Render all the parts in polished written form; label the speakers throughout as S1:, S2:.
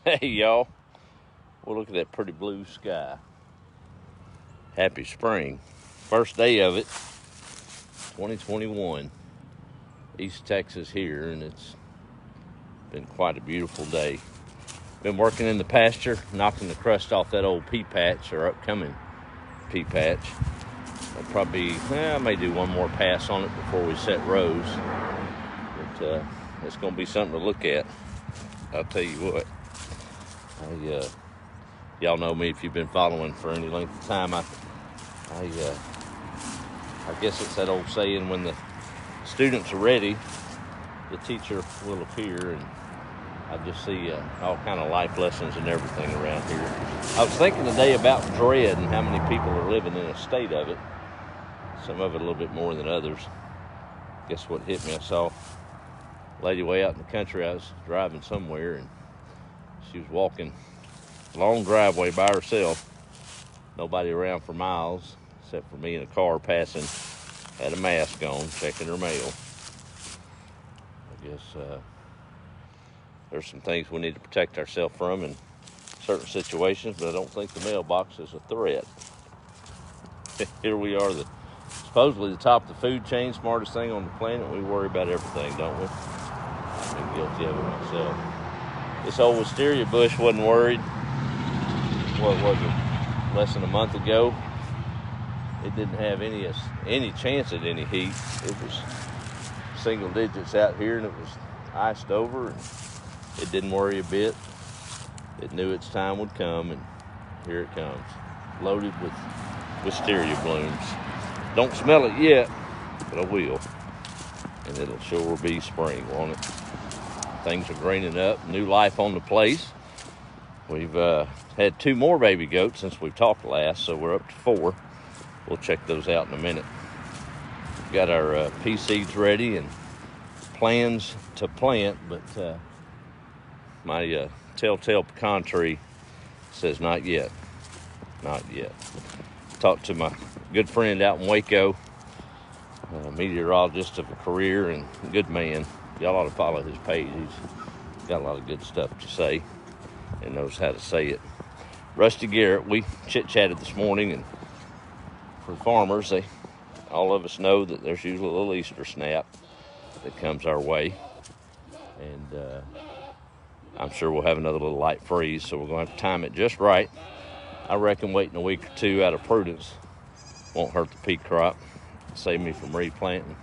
S1: Hey y'all, well look at that pretty blue sky. Happy spring. First day of it, 2021. East Texas here, and it's been quite a beautiful day. Been working in the pasture, knocking the crust off that old pea patch, or upcoming pea patch. I may do one more pass on it before we set rows. But it's going to be something to look at. I'll tell you what. Y'all know me if you've been following for any length of time. I guess it's that old saying, when the students are ready, the teacher will appear, and I just see all kind of life lessons and everything around here. I was thinking today about dread and how many people are living in a state of it. Some of it a little bit more than others. Guess what hit me? I saw a lady way out in the country. I was driving somewhere, and she was walking a long driveway by herself. Nobody around for miles except for me in a car passing. Had a mask on, checking her mail. I guess there's some things we need to protect ourselves from in certain situations, but I don't think the mailbox is a threat. Here we are, supposedly the top of the food chain, smartest thing on the planet. We worry about everything, don't we? I've been guilty of it myself. This old wisteria bush wasn't worried. What was it? Less than a month ago. It didn't have any chance at any heat. It was single digits out here, and it was iced over, and it didn't worry a bit. It knew its time would come, and here it comes, loaded with wisteria blooms. Don't smell it yet, but I will, and it'll sure be spring, won't it? Things are greening up, new life on the place. We've had 2 more baby goats since we've talked last, so we're up to 4. We'll check those out in a minute. We've got our pea seeds ready and plans to plant, but my telltale pecan tree says not yet. Not yet. Talked to my good friend out in Waco, meteorologist of a career and good man. Y'all ought to follow his page. He's got a lot of good stuff to say and knows how to say it. Rusty Garrett, we chit-chatted this morning, and for farmers, all of us know that there's usually a little Easter snap that comes our way, and I'm sure we'll have another little light freeze, so we're going to have to time it just right. I reckon waiting a week or 2 out of prudence won't hurt the pea crop, save me from replanting.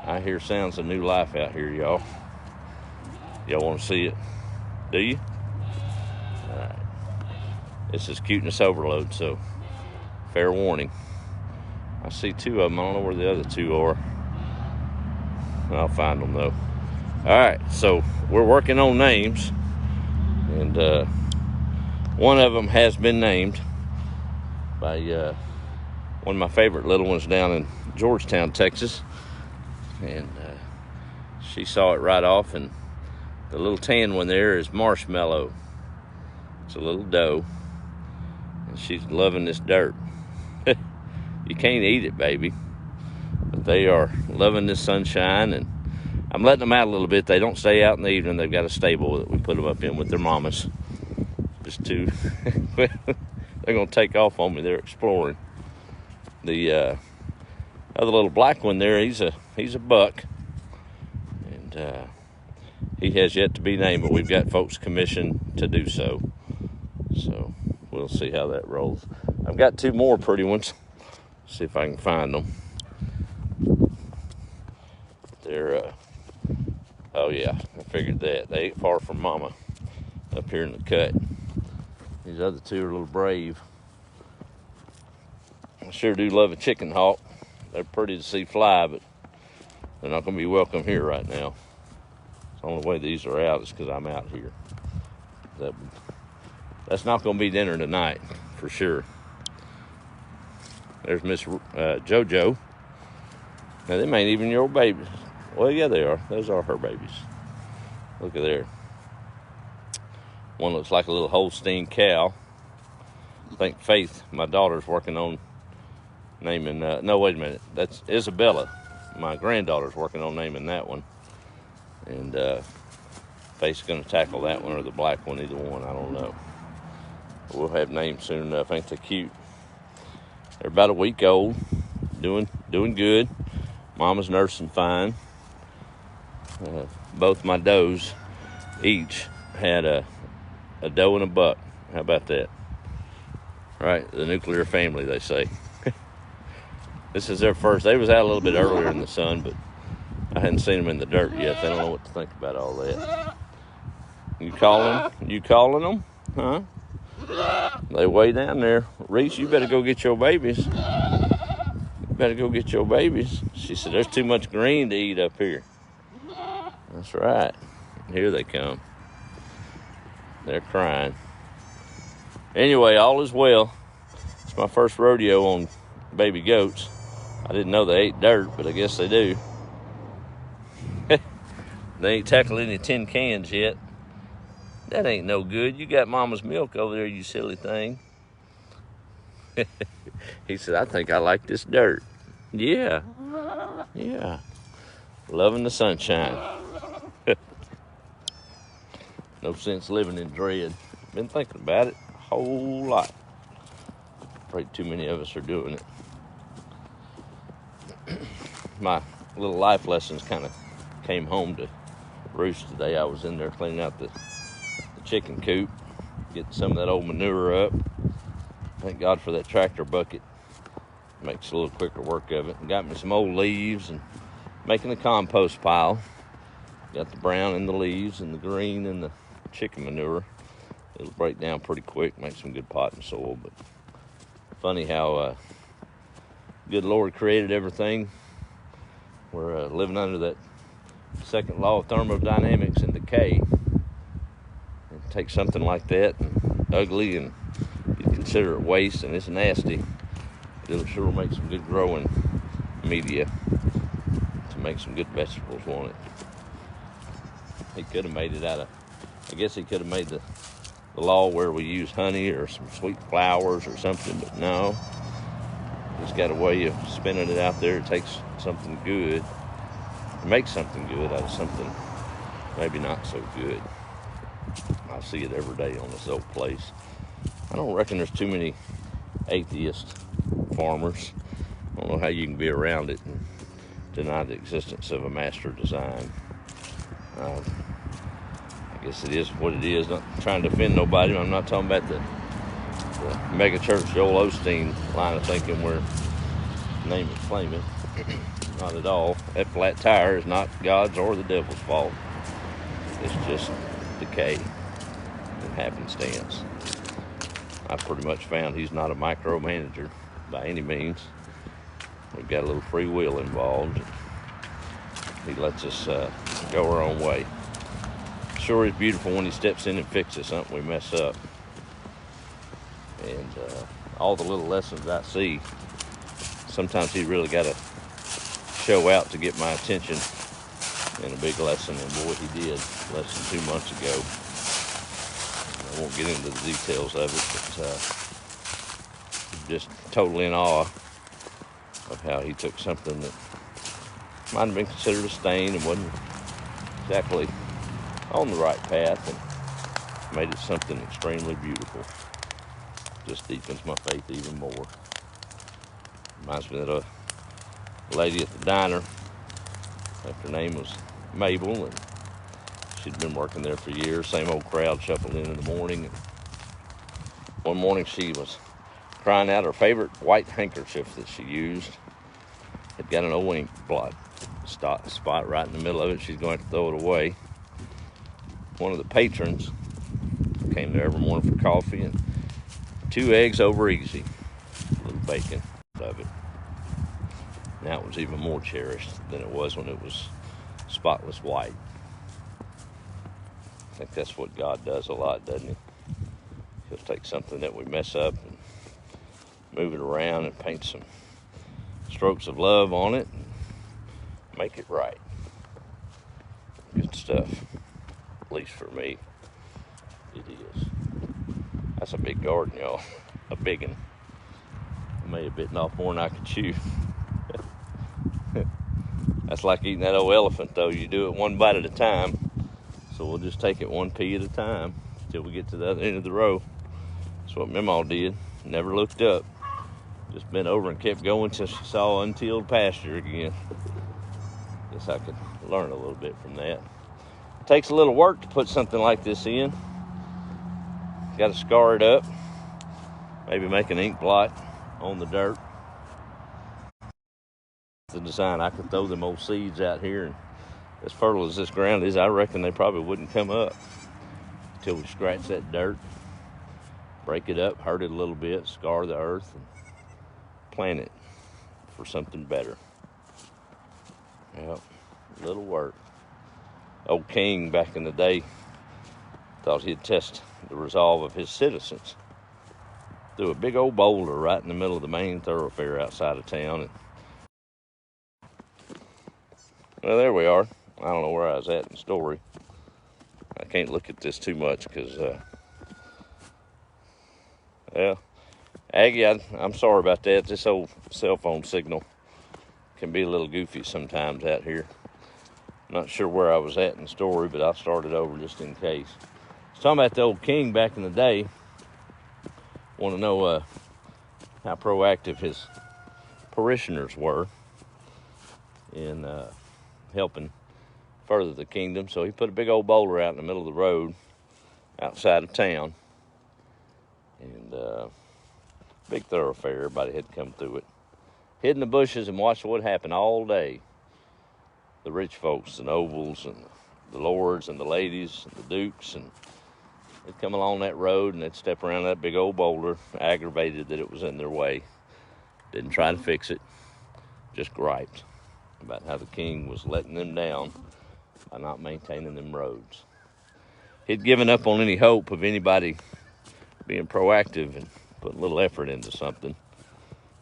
S1: I hear sounds of new life out here, y'all. Y'all want to see it? Do you? All right. This is cuteness overload, so fair warning. I see 2 of them. I don't know where the other 2 are. I'll find them, though. All right, so we're working on names, and one of them has been named by one of my favorite little ones down in Georgetown, Texas, and she saw it right off, and the little tan one there is Marshmallow. It's a little doe, and she's loving this dirt. You can't eat it, baby, but they are loving this sunshine, and I'm letting them out a little bit. They don't stay out in the evening. They've got a stable that we put them up in with their mamas. Just they're going to take off on me. They're exploring. The other little black one there, he's a buck, and he has yet to be named, but we've got folks commissioned to do so. So we'll see how that rolls. I've got 2 more pretty ones. See if I can find them. They're oh yeah, I figured that. They ain't far from mama up here in the cut. These other 2 are a little brave. I sure do love a chicken hawk. They're pretty to see fly, but they're not going to be welcome here right now. The only way these are out is because I'm out here. That's not going to be dinner tonight, for sure. There's Miss JoJo. Now, them ain't even your babies. Well, yeah, they are. Those are her babies. Look at there. One looks like a little Holstein cow. I think Faith, my daughter's working on naming... no, wait a minute. That's Isabella. My granddaughter's working on naming that one. And Faith's going to tackle that one or the black one, either one, I don't know. But we'll have names soon enough. Ain't they cute? They're about a week old, doing good. Mama's nursing fine. Both my does each had a doe and a buck. How about that? Right, the nuclear family, they say. This is their first. They was out a little bit earlier in the sun, but I hadn't seen them in the dirt yet. They don't know what to think about all that. You calling them? Huh? They way down there. Reese, you better go get your babies. She said, there's too much green to eat up here. That's right. Here they come. They're crying. Anyway, all is well. It's my first rodeo on baby goats. I didn't know they ate dirt, but I guess they do. They ain't tackled any tin cans yet. That ain't no good. You got mama's milk over there, you silly thing. He said, I think I like this dirt. Yeah. Loving the sunshine. No sense living in dread. Been thinking about it a whole lot. Afraid too many of us are doing it. My little life lessons kind of came home to roost today. I was in there cleaning out the chicken coop, getting some of that old manure up. Thank God for that tractor bucket. Makes a little quicker work of it. And got me some old leaves and making a compost pile. Got the brown in the leaves and the green in the chicken manure. It'll break down pretty quick, make some good potting soil. But funny how good Lord created everything. We're living under that second law of thermodynamics and decay. And take something like that and ugly and you consider it waste and it's nasty. It'll sure make some good growing media to make some good vegetables, won't it? He could have made it out of, I guess he could have made the law where we use honey or some sweet flowers or something, but no. He's got a way of spinning it out there. It takes something good, makes something good out of something maybe not so good. I see it every day on this old place. I don't reckon there's too many atheist farmers. I don't know how you can be around it and deny the existence of a master design. I guess it is what it is. Not trying to offend nobody. I'm not talking about the mega church Joel Osteen line of thinking where name it, claim it. Not at all. That flat tire is not God's or the devil's fault. It's just decay and happenstance. I pretty much found he's not a micromanager by any means. We've got a little free will involved. He lets us go our own way. Sure is beautiful when he steps in and fixes something we mess up. And all the little lessons I see, sometimes he really got to show out to get my attention in a big lesson, and boy, he did less than 2 months ago. I won't get into the details of it, but just totally in awe of how he took something that might have been considered a stain and wasn't exactly on the right path and made it something extremely beautiful. Just deepens my faith even more. Reminds me of a lady at the diner. Her name was Mabel, and she'd been working there for years. Same old crowd shuffled in the morning. And one morning she was crying out her favorite white handkerchief that she used had got an old ink blot spot right in the middle of it. She's going to throw it away. One of the patrons came there every morning for coffee and 2 eggs over easy, a little bacon of it. Now it was even more cherished than it was when it was spotless white. I think that's what God does a lot, doesn't he? He'll take something that we mess up and move it around and paint some strokes of love on it and make it right. Good stuff, at least for me. It is. That's a big garden, y'all. A big one. I may have bitten off more than I could chew. That's like eating that old elephant, though. You do it one bite at a time. It's So we'll just take it one pea at a time till we get to the other end of the row. That's what Mamaw did. Never looked up. Just bent over and kept going till she saw untilled pasture again. Guess I could learn a little bit from that. It takes a little work to put something like this in. Got to scar it up. Maybe make an ink blot on the dirt. The design, I could throw them old seeds out here, and as fertile as this ground is, I reckon they probably wouldn't come up until we scratch that dirt, break it up, hurt it a little bit, scar the earth, and plant it for something better. Yep, little work. Old King back in the day thought he'd test the resolve of his citizens. Threw a big old boulder right in the middle of the main thoroughfare outside of town. And well, there we are. I don't know where I was at in the story. I can't look at this too much because, well, Aggie, I'm sorry about that. This old cell phone signal can be a little goofy sometimes out here. I'm not sure where I was at in the story, but I'll start it over just in case. I was talking about the old King back in the day. Want to know how proactive his parishioners were in helping further the kingdom. So he put a big old boulder out in the middle of the road outside of town. And big thoroughfare, everybody had come through it. Hid in the bushes and watched what happened all day. The rich folks, the nobles, and the lords, and the ladies, and the dukes, and they'd come along that road and they'd step around that big old boulder, aggravated that it was in their way. Didn't try to fix it, just griped about how the king was letting them down by not maintaining them roads. He'd given up on any hope of anybody being proactive and putting a little effort into something.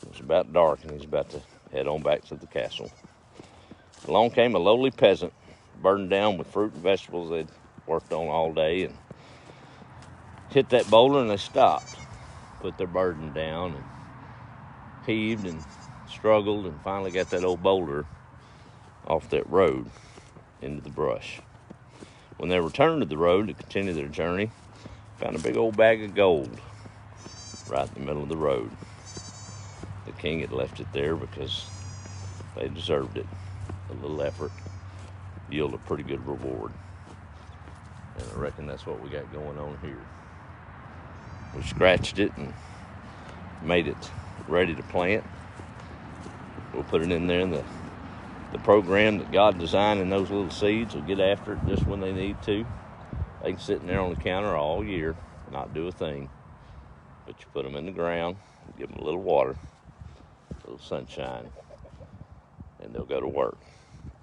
S1: It was about dark and he's about to head on back to the castle. Along came a lowly peasant, burdened down with fruit and vegetables they'd worked on all day, and hit that boulder and they stopped, put their burden down and heaved and struggled and finally got that old boulder off that road into the brush. When they returned to the road to continue their journey, found a big old bag of gold right in the middle of the road. The king had left it there because they deserved it. A little effort yielded a pretty good reward. And I reckon that's what we got going on here. We scratched it and made it ready to plant. We'll put it in there in the program that God designed, and those little seeds will get after it just when they need to. They can sit in there on the counter all year, not do a thing. But you put them in the ground, give them a little water, a little sunshine, and they'll go to work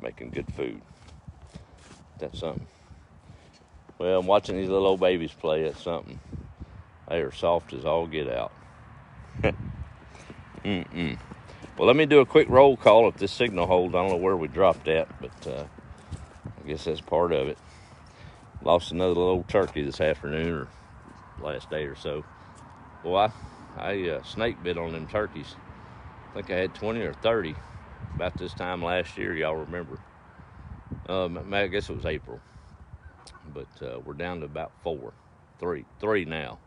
S1: making good food. That's something. Well, I'm watching these little old babies play. That's something. They are soft as all get out. Well, let me do a quick roll call if this signal holds. I don't know where we dropped at, but I guess that's part of it. Lost another little old turkey this afternoon or last day or so. Well, I snake bit on them turkeys. I think I had 20 or 30 about this time last year, y'all remember. I guess it was April. But we're down to about three now.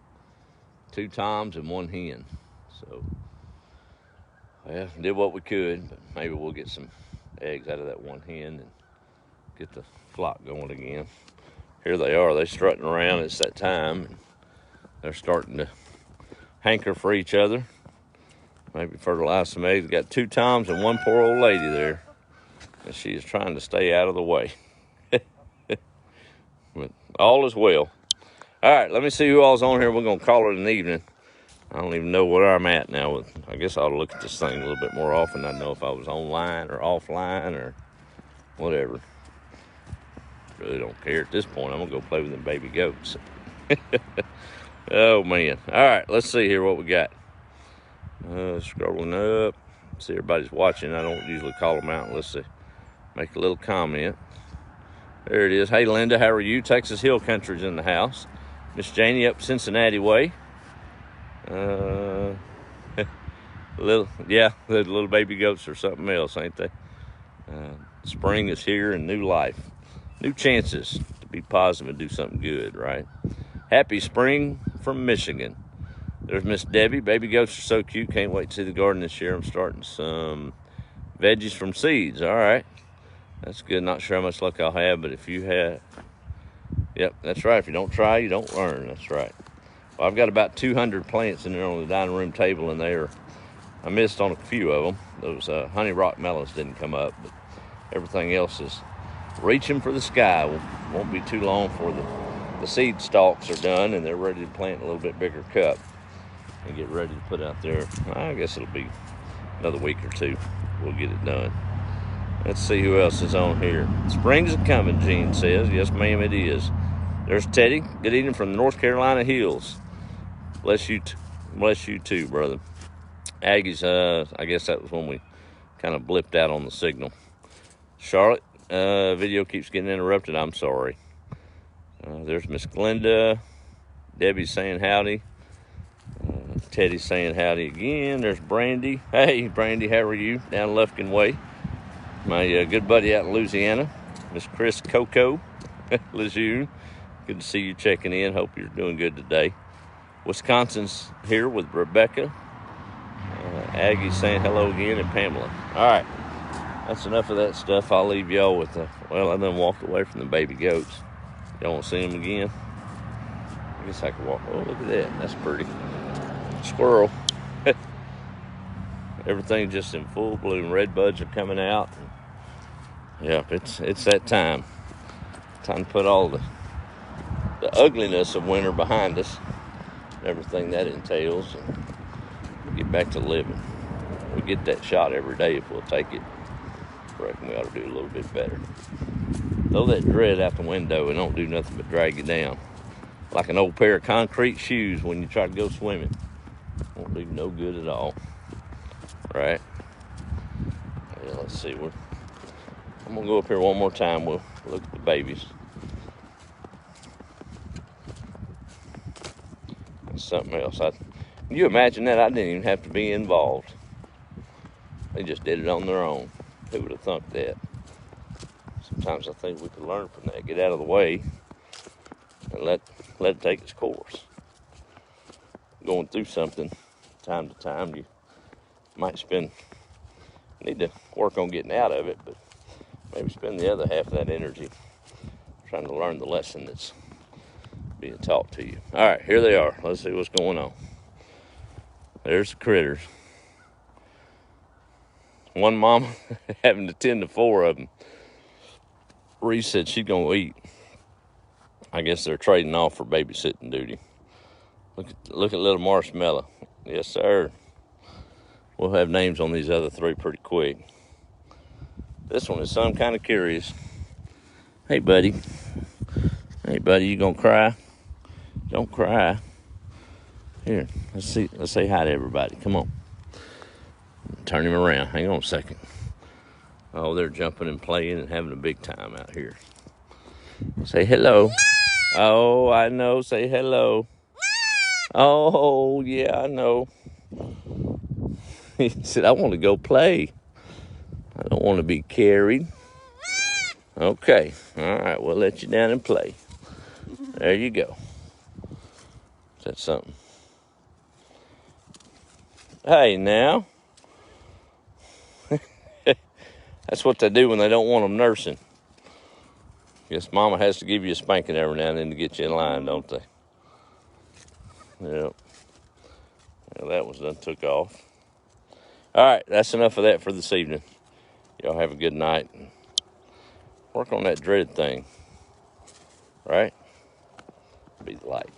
S1: 2 toms and 1 hen. So, well, did what we could, but maybe we'll get some eggs out of that 1 hen and get the flock going again. Here they are. They're strutting around. It's that time. And they're starting to hanker for each other. Maybe fertilize some eggs. Got 2 toms and 1 poor old lady there. And she is trying to stay out of the way. But all is well. All right, let me see who all's on here. We're going to call it an evening. I don't even know where I'm at now. I guess I ought to look at this thing a little bit more often. I'd know if I was online or offline or whatever. Really don't care at this point. I'm going to go play with them baby goats. Oh, man. All right, let's see here what we got. Scrolling up. See, everybody's watching. I don't usually call them out unless they make a little comment. There it is. Hey, Linda, how are you? Texas Hill Country's in the house. Miss Janie up Cincinnati way. The little baby goats are something else, ain't they? Spring is here and new life. New chances to be positive and do something good, right? Happy spring from Michigan. There's Miss Debbie. Baby goats are so cute. Can't wait to see the garden this year. I'm starting some veggies from seeds. All right. That's good. Not sure how much luck I'll have, but if you have, yep, that's right. If you don't try, you don't learn. That's right. Well, I've got about 200 plants in there on the dining room table, and I missed on a few of them. Those honey rock melons didn't come up, but everything else is reaching for the sky. Won't be too long before the seed stalks are done, and they're ready to plant a little bit bigger cup and get ready to put out there. I guess it'll be another week or two. We'll get it done. Let's see who else is on here. Spring's coming, Gene says. Yes, ma'am, it is. There's Teddy. Good evening from the North Carolina hills. Bless you too, brother. Aggies, I guess that was when we kind of blipped out on the signal. Charlotte, video keeps getting interrupted. I'm sorry. There's Miss Glenda. Debbie's saying howdy. Teddy's saying howdy again. There's Brandy. Hey, Brandy, how are you? Down Lufkin Way. My good buddy out in Louisiana, Miss Chris Coco Lejeune. Good to see you checking in. Hope you're doing good today. Wisconsin's here with Rebecca. Aggie's saying hello again, and Pamela. All right, that's enough of that stuff. I'll leave y'all with well, I done walked away from the baby goats. Y'all want to see them again? I guess I could walk. Oh, look at that. That's pretty. Squirrel. Everything just in full bloom. Red buds are coming out. Yep, it's that time. Time to put all the ugliness of winter behind us. Everything that entails, and get back to living. We get that shot every day if we'll take it. I reckon we ought to do a little bit better. Throw that dread out the window and don't do nothing but drag you down. Like an old pair of concrete shoes when you try to go swimming. Won't do no good at all. Right? Yeah, let's see. I'm going to go up here one more time. We'll look at the babies. That's something else. Can you imagine that? I didn't even have to be involved. They just did it on their own. Who would have thunk that? Sometimes I think we could learn from that. Get out of the way and let it take its course. Going through something time to time, you might need to work on getting out of it, but maybe spend the other half of that energy trying to learn the lesson that's being taught to you. All right, here they are. Let's see what's going on. There's the critters. One mama having to tend to 4 of them. Reese said she's going to eat. I guess they're trading off for babysitting duty. Look at little Marshmallow. Yes, sir. We'll have names on these other 3 pretty quick. This one is some kind of curious. Hey, buddy. Hey, buddy, you gonna cry? Don't cry. Here, let's say hi to everybody. Come on. Turn him around. Hang on a second. Oh, they're jumping and playing and having a big time out here. Say hello. Oh, I know. Say hello. Oh, yeah, I know. He said, I want to go play. I don't want to be carried. Okay. All right, we'll let you down and play. There you go. Is that something? Hey, now. That's what they do when they don't want them nursing. Guess mama has to give you a spanking every now and then to get you in line, don't they? Yep. Well, that was done took off. All right, that's enough of that for this evening. Y'all have a good night. Work on that dread thing. Right? Be the light.